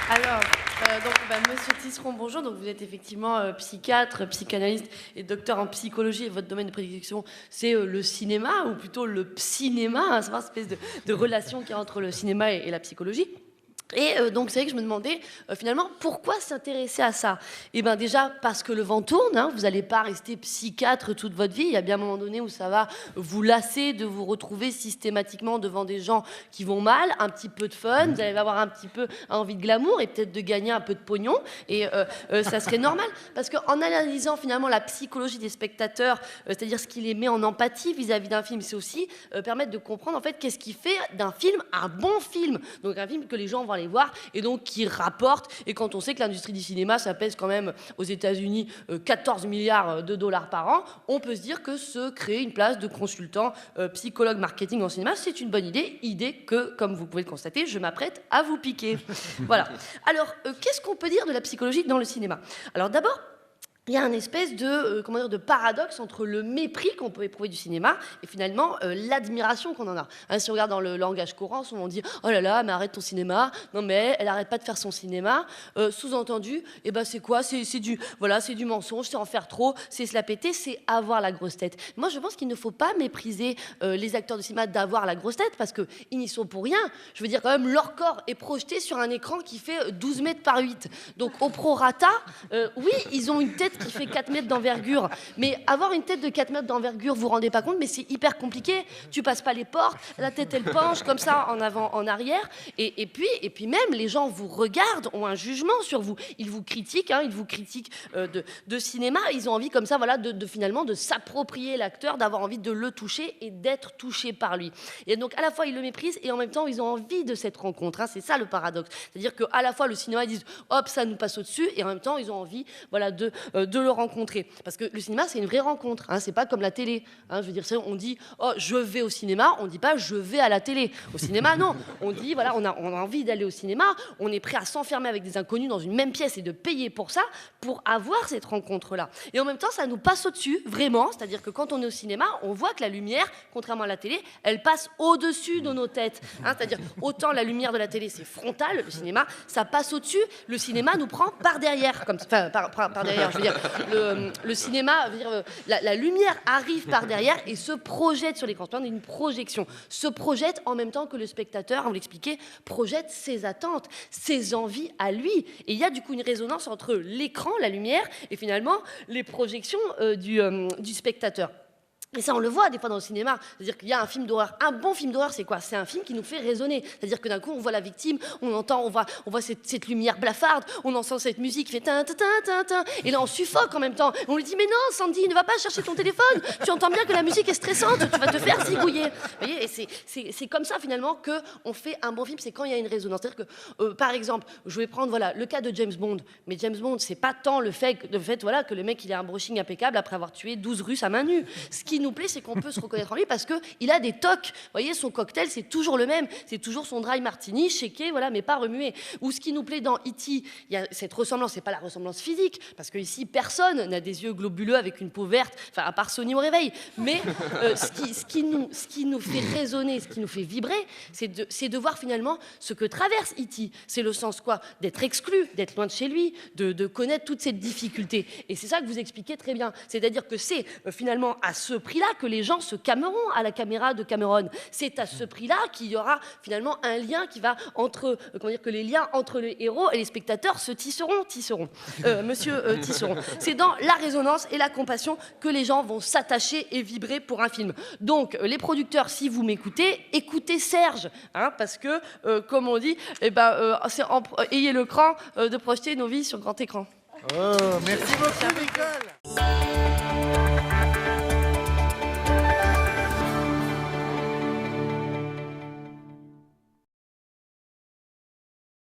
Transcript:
Alors, Monsieur Tisseron, bonjour. Donc, vous êtes effectivement psychiatre, psychanalyste et docteur en psychologie. Et votre domaine de prédilection, c'est le cinéma, ou plutôt le psynéma, hein, savoir cette espèce de relation qu'il y a entre le cinéma et la psychologie. Et donc, c'est vrai que je me demandais, finalement, pourquoi s'intéresser à ça? Eh bien, déjà, parce que le vent tourne, hein, vous n'allez pas rester psychiatre toute votre vie. Il y a bien un moment donné où ça va vous lasser de vous retrouver systématiquement devant des gens qui vont mal, un petit peu de fun, vous allez avoir un petit peu envie de glamour et peut-être de gagner un peu de pognon. Et ça serait normal, parce qu'en analysant finalement la psychologie des spectateurs, c'est-à-dire ce qui les met en empathie vis-à-vis d'un film, c'est aussi permettre de comprendre, en fait, qu'est-ce qui fait d'un film un bon film. Donc, un film que les gens vont aller voir et donc qui rapporte. Et quand on sait que l'industrie du cinéma, ça pèse quand même aux États-Unis 14 milliards de dollars par an, on peut se dire que se créer une place de consultant psychologue marketing en cinéma, c'est une bonne idée que, comme vous pouvez le constater, je m'apprête à vous piquer. Voilà. Alors, qu'est-ce qu'on peut dire de la psychologie dans le cinéma? Alors d'abord, il y a une espèce de paradoxe entre le mépris qu'on peut éprouver du cinéma et finalement l'admiration qu'on en a. Hein, si on regarde dans le langage courant, souvent on dit « Oh là là, mais arrête ton cinéma. Non mais elle arrête pas de faire son cinéma. » Sous-entendu, eh ben c'est quoi? C'est du mensonge, c'est en faire trop, c'est se la péter, c'est avoir la grosse tête. Moi, je pense qu'il ne faut pas mépriser les acteurs de cinéma d'avoir la grosse tête parce qu'ils n'y sont pour rien. Je veux dire, quand même, leur corps est projeté sur un écran qui fait 12 mètres par 8. Donc, au prorata, oui, ils ont une tête qui fait 4 mètres d'envergure. Mais avoir une tête de 4 mètres d'envergure, vous vous rendez pas compte, mais c'est hyper compliqué. Tu passes pas les portes, la tête elle penche comme ça en avant, en arrière. Et puis même, les gens vous regardent, ont un jugement sur vous. Ils vous critiquent, hein, ils vous critiquent de cinéma. Ils ont envie comme ça, voilà, finalement de s'approprier l'acteur, d'avoir envie de le toucher et d'être touché par lui. Et donc à la fois ils le méprisent et en même temps ils ont envie de cette rencontre. Hein. C'est ça le paradoxe. C'est-à-dire qu'à la fois le cinéma, ils disent hop, ça nous passe au-dessus, et en même temps ils ont envie, voilà, de le rencontrer. Parce que le cinéma, c'est une vraie rencontre. Hein, c'est pas comme la télé. Hein, je veux dire, on dit oh, je vais au cinéma, on dit pas je vais à la télé. Au cinéma, non. On dit voilà, on a envie d'aller au cinéma, on est prêt à s'enfermer avec des inconnus dans une même pièce et de payer pour ça, pour avoir cette rencontre-là. Et en même temps, ça nous passe au-dessus, vraiment. C'est-à-dire que quand on est au cinéma, on voit que la lumière, contrairement à la télé, elle passe au-dessus de nos têtes. Hein, c'est-à-dire, autant la lumière de la télé, c'est frontal, le cinéma, ça passe au-dessus. Le cinéma nous prend par derrière. Enfin, par derrière, je veux dire. Le cinéma, la lumière arrive par derrière et se projette sur l'écran. C'est une projection. Se projette en même temps que le spectateur, on l'expliquait, projette ses attentes, ses envies à lui. Et il y a du coup une résonance entre l'écran, la lumière, et finalement les projections du spectateur. Et ça, on le voit des fois dans le cinéma. C'est-à-dire qu'il y a un film d'horreur. Un bon film d'horreur, c'est quoi? C'est un film qui nous fait raisonner. C'est-à-dire que d'un coup, on voit la victime, on voit cette lumière blafarde, on entend cette musique qui fait tin, tin, tin, tin. Et là, on suffoque en même temps. On lui dit, mais non, Sandy, ne va pas chercher ton téléphone. Tu entends bien que la musique est stressante, tu vas te faire zigouiller. Vous voyez, et c'est comme ça, finalement, qu'on fait un bon film. C'est quand il y a une résonance. C'est-à-dire que, par exemple, je vais prendre le cas de James Bond. Mais James Bond, c'est pas tant le fait voilà, que le mec, il a un brushing impeccable après avoir tué 12 Russes à main nue. Ce qui nous plaît, c'est qu'on peut se reconnaître en lui parce qu'il a des tocs. Vous voyez, son cocktail, c'est toujours le même. C'est toujours son dry martini, shaké, voilà, mais pas remué. Ou ce qui nous plaît dans E.T., il y a cette ressemblance, c'est pas la ressemblance physique, parce qu'ici, personne n'a des yeux globuleux avec une peau verte, enfin, à part Sony au réveil. Mais ce qui nous fait résonner, ce qui nous fait vibrer, c'est de voir finalement ce que traverse E.T. C'est le sens quoi? D'être exclu, d'être loin de chez lui, de connaître toute cette difficulté. Et c'est ça que vous expliquez très bien. C'est-à-dire que c'est finalement à ce prix-là que les gens se calmeront à la caméra de Cameron. C'est à ce prix-là qu'il y aura finalement un lien qui va que les liens entre les héros et les spectateurs se tisseront. Monsieur Tisseron. C'est dans la résonance et la compassion que les gens vont s'attacher et vibrer pour un film. Donc, les producteurs, si vous m'écoutez, écoutez Serge, hein, parce que, comme on dit, ayez le cran de projeter nos vies sur grand écran. Oh, merci beaucoup, Nicole.